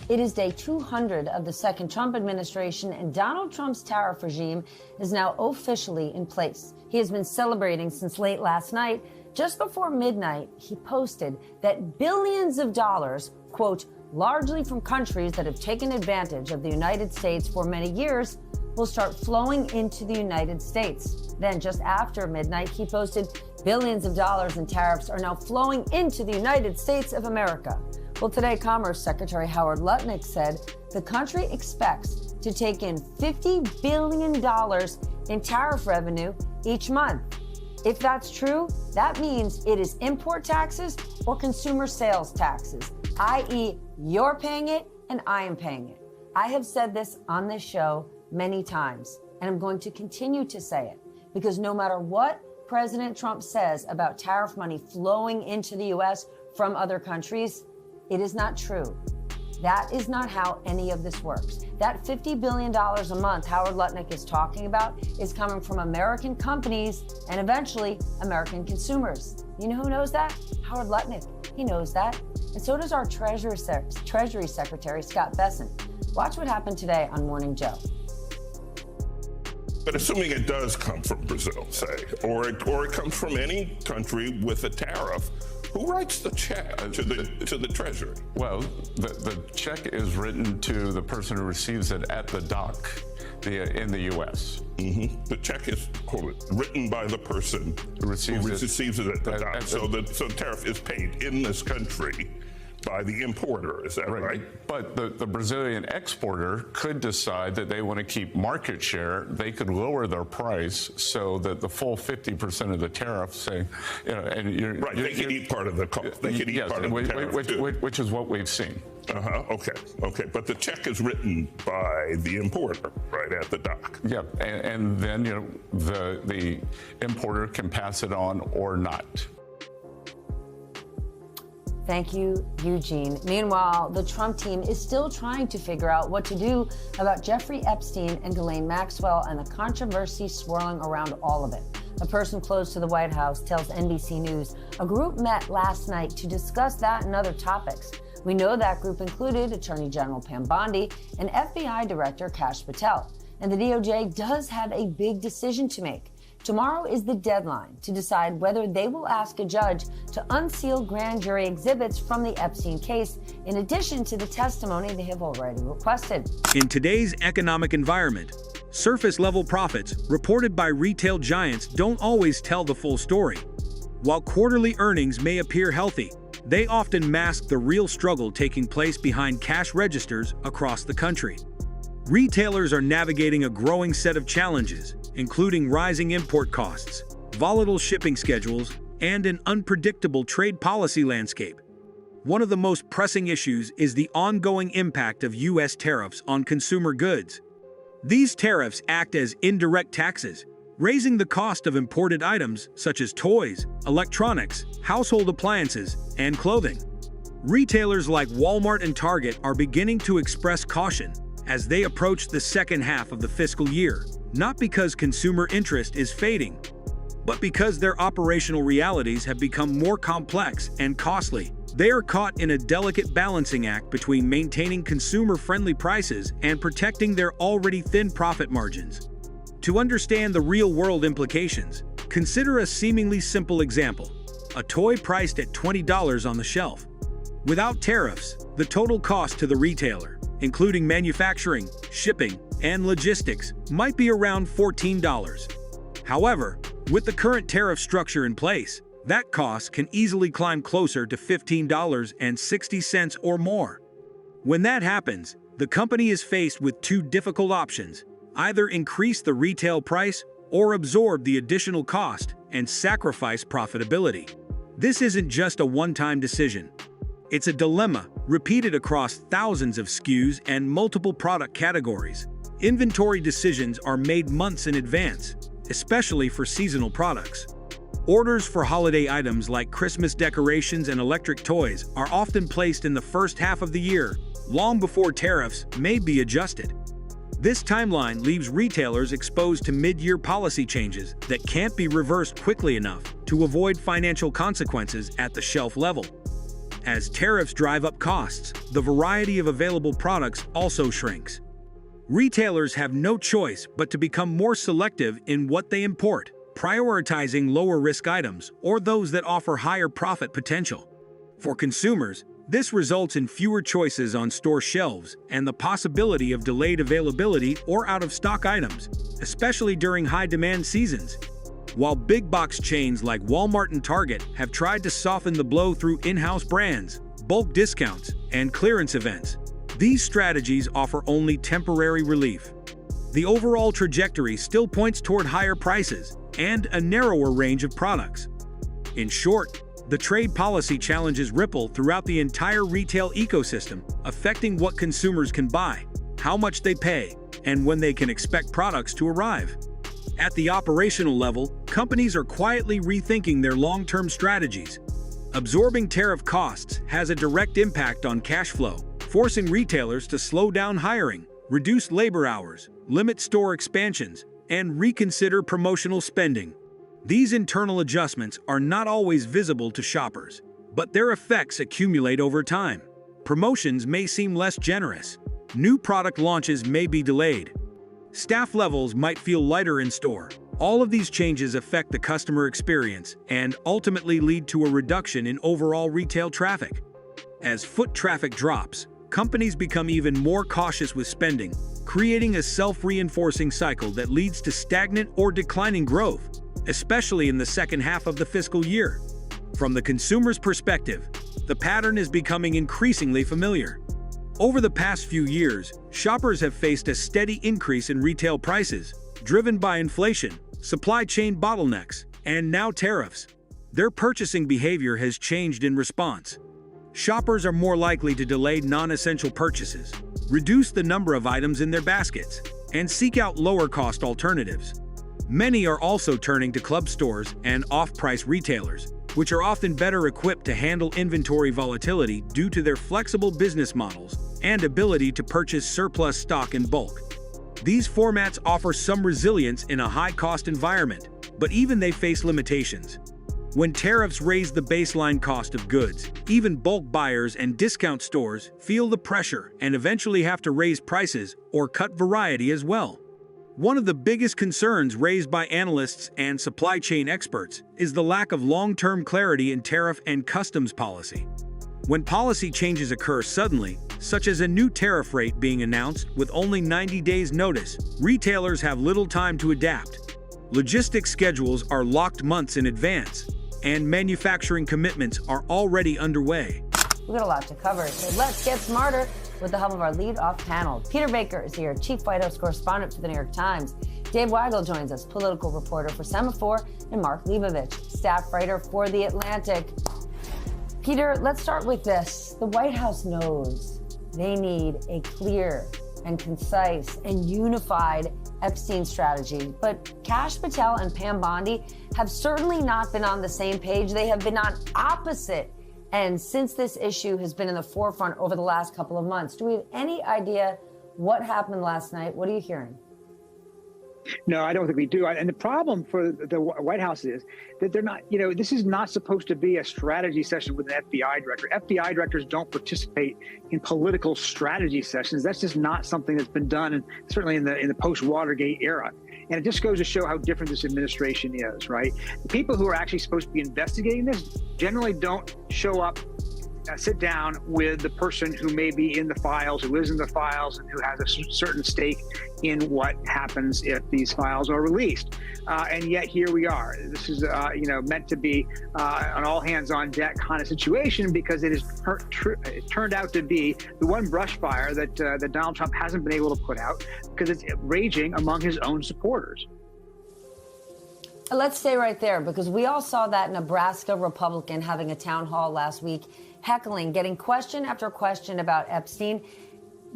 It is day 200 of the second Trump administration, and Donald Trump's tariff regime is now officially in place. He has been celebrating since late last night. Just before midnight, he posted that billions of dollars, quote, largely from countries that have taken advantage of the United States for many years, will start flowing into the United States. Then just after midnight, he posted billions of dollars in tariffs are now flowing into the United States of America. Well, today, Commerce Secretary Howard Lutnick said the country expects to take in $50 billion in tariff revenue each month. If that's true, that means it is import taxes or consumer sales taxes, i.e., you're paying it and I am paying it. I have said this on this show many times, and I'm going to continue to say it, because no matter what President Trump says about tariff money flowing into the U.S. from other countries, it is not true. That is not how any of this works. That $50 billion a month Howard Lutnick is talking about is coming from American companies and eventually American consumers. You know who knows that? Howard Lutnick. He knows that. And so does our Treasury Secretary, Scott Bessent. Watch what happened today on Morning Joe. But assuming it does come from Brazil, say, or it comes from any country with a tariff, who writes the check to the Treasury? Well, the check is written to the person who receives it at the dock in the U.S. Mm-hmm. The check is written by the person who receives it at the dock. So the tariff is paid in this country by the importer, is that right? But the Brazilian exporter could decide that they want to keep market share. They could lower their price so that the full 50% of the tariff, say, and they could eat part of the cost. They could eat part of the tariff, which is what we've seen. Okay. But the check is written by the importer, right, at the dock. Yeah, and then the importer can pass it on or not. Thank you, Eugene. Meanwhile, the Trump team is still trying to figure out what to do about Jeffrey Epstein and Ghislaine Maxwell and the controversy swirling around all of it. A person close to the White House tells NBC News a group met last night to discuss that and other topics. We know that group included Attorney General Pam Bondi and FBI Director Kash Patel. And the DOJ does have a big decision to make. Tomorrow is the deadline to decide whether they will ask a judge to unseal grand jury exhibits from the Epstein case, in addition to the testimony they have already requested. In today's economic environment, surface-level profits reported by retail giants don't always tell the full story. While quarterly earnings may appear healthy, they often mask the real struggle taking place behind cash registers across the country. Retailers are navigating a growing set of challenges, including rising import costs, volatile shipping schedules, and an unpredictable trade policy landscape. One of the most pressing issues is the ongoing impact of U.S. tariffs on consumer goods. These tariffs act as indirect taxes, raising the cost of imported items such as toys, electronics, household appliances, and clothing. Retailers like Walmart and Target are beginning to express caution as they approach the second half of the fiscal year, not because consumer interest is fading, but because their operational realities have become more complex and costly. They are caught in a delicate balancing act between maintaining consumer-friendly prices and protecting their already thin profit margins. To understand the real-world implications, consider a seemingly simple example: a toy priced at $20 on the shelf. Without tariffs, the total cost to the retailer, including manufacturing, shipping, and logistics, might be around $14. However, with the current tariff structure in place, that cost can easily climb closer to $15.60 or more. When that happens, the company is faced with two difficult options: either increase the retail price or absorb the additional cost and sacrifice profitability. This isn't just a one-time decision. It's a dilemma repeated across thousands of SKUs and multiple product categories. Inventory decisions are made months in advance, especially for seasonal products. Orders for holiday items like Christmas decorations and electric toys are often placed in the first half of the year, long before tariffs may be adjusted. This timeline leaves retailers exposed to mid-year policy changes that can't be reversed quickly enough to avoid financial consequences at the shelf level. As tariffs drive up costs, the variety of available products also shrinks. Retailers have no choice but to become more selective in what they import, prioritizing lower-risk items or those that offer higher profit potential. For consumers, this results in fewer choices on store shelves and the possibility of delayed availability or out-of-stock items, especially during high-demand seasons. While big-box chains like Walmart and Target have tried to soften the blow through in-house brands, bulk discounts, and clearance events, these strategies offer only temporary relief. The overall trajectory still points toward higher prices and a narrower range of products. In short, the trade policy challenges ripple throughout the entire retail ecosystem, affecting what consumers can buy, how much they pay, and when they can expect products to arrive. At the operational level, companies are quietly rethinking their long-term strategies. Absorbing tariff costs has a direct impact on cash flow, forcing retailers to slow down hiring, reduce labor hours, limit store expansions, and reconsider promotional spending. These internal adjustments are not always visible to shoppers, but their effects accumulate over time. Promotions may seem less generous. New product launches may be delayed. Staff levels might feel lighter in store. All of these changes affect the customer experience and ultimately lead to a reduction in overall retail traffic. As foot traffic drops, companies become even more cautious with spending, creating a self-reinforcing cycle that leads to stagnant or declining growth, especially in the second half of the fiscal year. From the consumer's perspective, the pattern is becoming increasingly familiar. Over the past few years, shoppers have faced a steady increase in retail prices, driven by inflation, supply chain bottlenecks, and now tariffs. Their purchasing behavior has changed in response. Shoppers are more likely to delay non-essential purchases, reduce the number of items in their baskets, and seek out lower-cost alternatives. Many are also turning to club stores and off-price retailers, which are often better equipped to handle inventory volatility due to their flexible business models and ability to purchase surplus stock in bulk. These formats offer some resilience in a high-cost environment, but even they face limitations. When tariffs raise the baseline cost of goods, even bulk buyers and discount stores feel the pressure and eventually have to raise prices or cut variety as well. One of the biggest concerns raised by analysts and supply chain experts is the lack of long-term clarity in tariff and customs policy. When policy changes occur suddenly, such as a new tariff rate being announced with only 90 days' notice, retailers have little time to adapt. Logistics schedules are locked months in advance, and manufacturing commitments are already underway. We've got a lot to cover, so let's get smarter with the help of our lead-off panel. Peter Baker is here, Chief White House Correspondent for the New York Times. Dave Weigel joins us, political reporter for Semaphore, and Mark Leibovich, staff writer for The Atlantic. Peter, let's start with this. The White House knows they need a clear and concise and unified Epstein strategy, but Kash Patel and Pam Bondi have certainly not been on the same page. They have been on opposite. And since this issue has been in the forefront over the last couple of months, do we have any idea what happened last night? What are you hearing? No, I don't think we do. And the problem for the White House is that they're not, this is not supposed to be a strategy session with an FBI director. FBI directors don't participate in political strategy sessions. That's just not something that's been done, and certainly in the post-Watergate era. And it just goes to show how different this administration is, right? The people who are actually supposed to be investigating this generally don't show up, sit down with the person who may be in the files, who is in the files, and who has a certain stake in what happens if these files are released. And yet here we are. This is, meant to be an all-hands-on-deck kind of situation, because it has turned out to be the one brush fire that Donald Trump hasn't been able to put out, because it's raging among his own supporters. Let's stay right there, because we all saw that Nebraska Republican having a town hall last week, heckling, getting question after question about Epstein.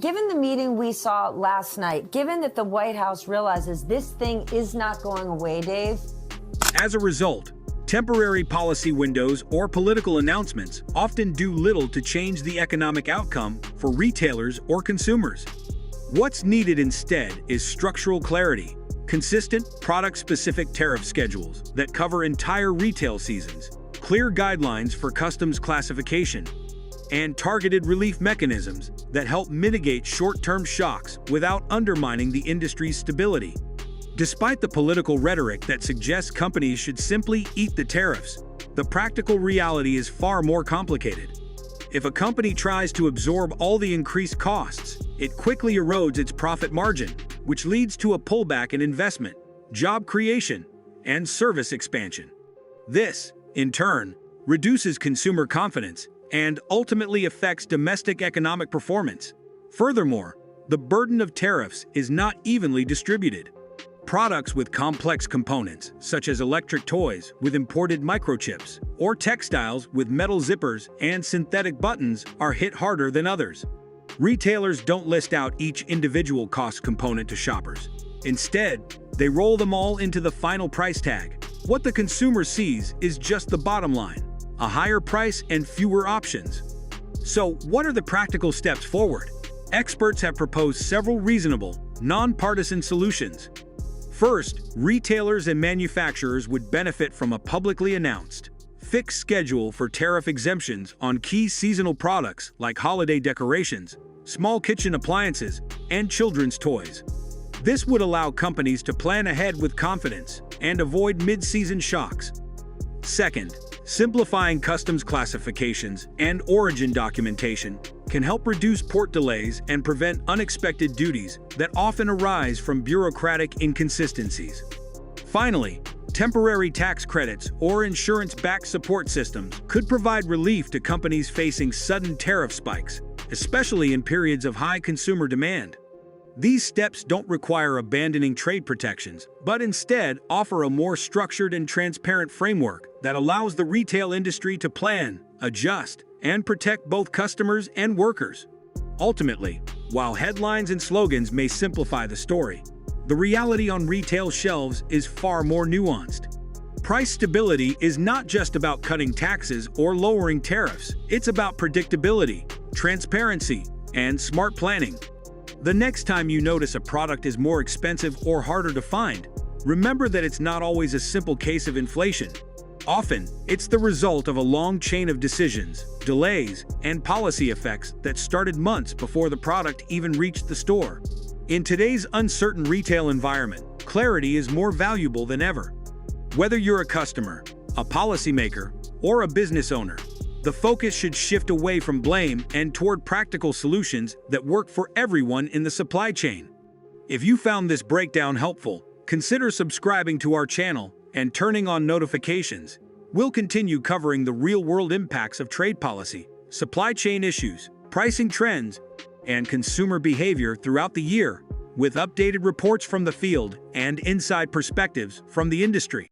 Given the meeting we saw last night, given that the White House realizes this thing is not going away, Dave? As a result, temporary policy windows or political announcements often do little to change the economic outcome for retailers or consumers. What's needed instead is structural clarity, consistent product-specific tariff schedules that cover entire retail seasons, clear guidelines for customs classification, and targeted relief mechanisms that help mitigate short-term shocks without undermining the industry's stability. Despite the political rhetoric that suggests companies should simply eat the tariffs, the practical reality is far more complicated. If a company tries to absorb all the increased costs, it quickly erodes its profit margin, which leads to a pullback in investment, job creation, and service expansion. This, in turn, reduces consumer confidence and ultimately affects domestic economic performance. Furthermore, the burden of tariffs is not evenly distributed. Products with complex components, such as electric toys with imported microchips, or textiles with metal zippers and synthetic buttons, are hit harder than others. Retailers don't list out each individual cost component to shoppers. Instead, they roll them all into the final price tag. What the consumer sees is just the bottom line: a higher price and fewer options. So, what are the practical steps forward? Experts have proposed several reasonable, nonpartisan solutions. First, retailers and manufacturers would benefit from a publicly announced, fixed schedule for tariff exemptions on key seasonal products like holiday decorations, small kitchen appliances, and children's toys. This would allow companies to plan ahead with confidence and avoid mid-season shocks. Second, simplifying customs classifications and origin documentation can help reduce port delays and prevent unexpected duties that often arise from bureaucratic inconsistencies. Finally, temporary tax credits or insurance-backed support systems could provide relief to companies facing sudden tariff spikes, especially in periods of high consumer demand. These steps don't require abandoning trade protections, but instead offer a more structured and transparent framework that allows the retail industry to plan, adjust, and protect both customers and workers. Ultimately, while headlines and slogans may simplify the story, the reality on retail shelves is far more nuanced. Price stability is not just about cutting taxes or lowering tariffs. It's about predictability, transparency, and smart planning. The next time you notice a product is more expensive or harder to find, remember that it's not always a simple case of inflation. Often, it's the result of a long chain of decisions, delays, and policy effects that started months before the product even reached the store. In today's uncertain retail environment, clarity is more valuable than ever. Whether you're a customer, a policymaker, or a business owner, the focus should shift away from blame and toward practical solutions that work for everyone in the supply chain. If you found this breakdown helpful, consider subscribing to our channel and turning on notifications. We'll continue covering the real-world impacts of trade policy, supply chain issues, pricing trends, and consumer behavior throughout the year, with updated reports from the field and inside perspectives from the industry.